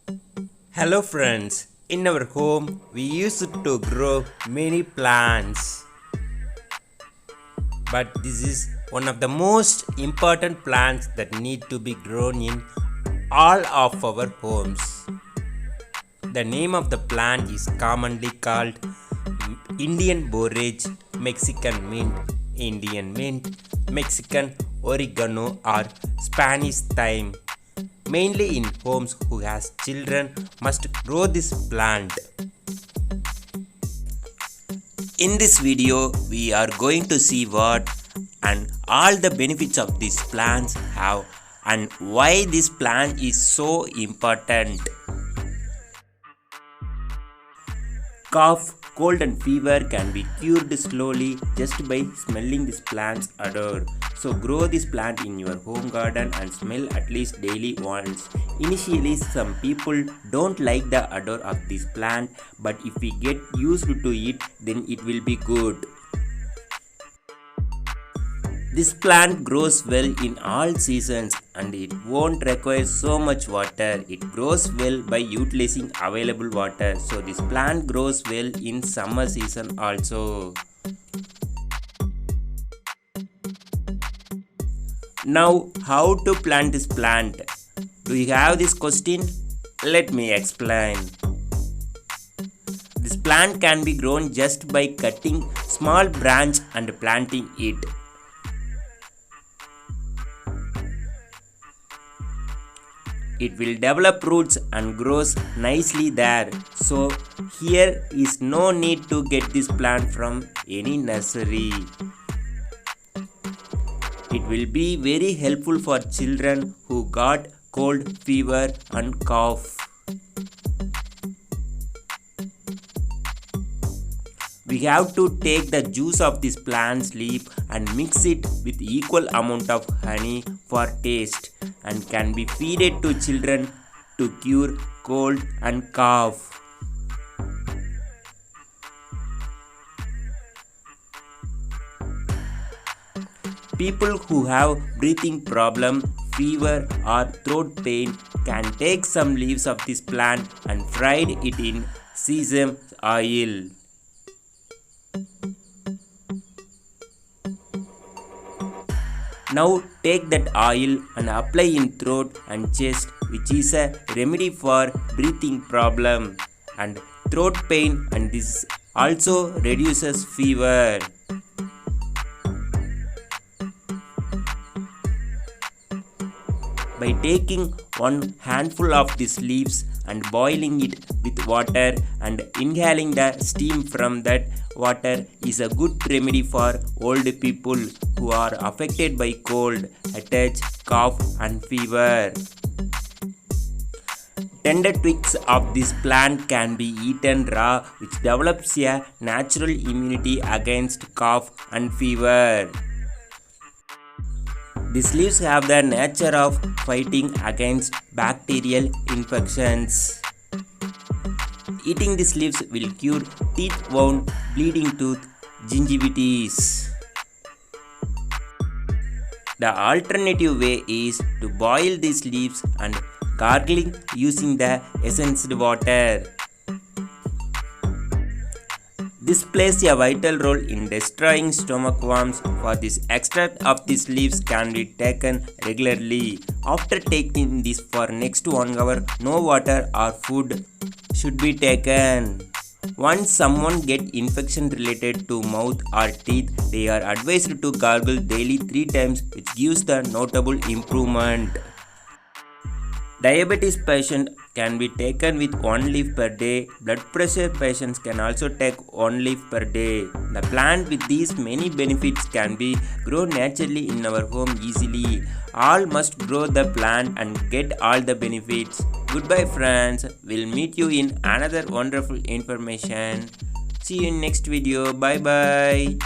Hello friends, in our home we used to grow many plants, but this is one of the most important plants that need to be grown in all of our homes. The name of the plant is commonly called Indian borage, Mexican mint, Indian mint, Mexican oregano or Spanish thyme. Mainly in homes who has children must grow this plant. In this video we are going to see what and all the benefits of these plants have and why this plant is so important. Cough, cold and fever can be cured slowly just by smelling this plant's odor. So grow this plant in your home garden and smell at least daily once. Initially some people don't like the odor of this plant, but if we get used to it then it will be good. This plant grows well in all seasons and it won't require so much water. It grows well by utilizing available water. So this plant grows well in summer season also. Now, how to plant this plant? Do you have this question? Let me explain. This plant can be grown just by cutting small branch and planting it. It will develop roots and grows nicely there. So here is no need to get this plant from any nursery. It will be very helpful for children who got cold, fever and cough. We have to take the juice of this plant's leaf and mix it with equal amount of honey for taste and can be fed to children to cure cold and cough. People who have breathing problem, fever or throat pain can take some leaves of this plant and fry it in sesame oil. Now take that oil and apply in throat and chest, which is a remedy for breathing problem and throat pain, and this also reduces fever. By taking one handful of these leaves and boiling it with water and inhaling the steam from that water is a good remedy for old people who are affected by cold, headache, cough and fever. Tender twigs of this plant can be eaten raw, which develops a natural immunity against cough and fever. These leaves have the nature of fighting against bacterial infections. Eating these leaves will cure teeth wound, bleeding tooth, gingivitis. The alternative way is to boil these leaves and gargling using the essence water. This plays a vital role in destroying stomach worms. For this, extract of these leaves can be taken regularly. After taking this for next 1 hour, no water or food should be taken. Once someone get infection related to mouth or teeth, they are advised to gargle daily 3 times, which gives the notable improvement. Diabetes patient can be taken with 1 leaf per day. Blood pressure patients can also take 1 leaf per day. The plant with these many benefits can be grown naturally in our home easily. All must grow the plant and get all the benefits. Goodbye friends. We'll meet you in another wonderful information. See you in next video. Bye bye.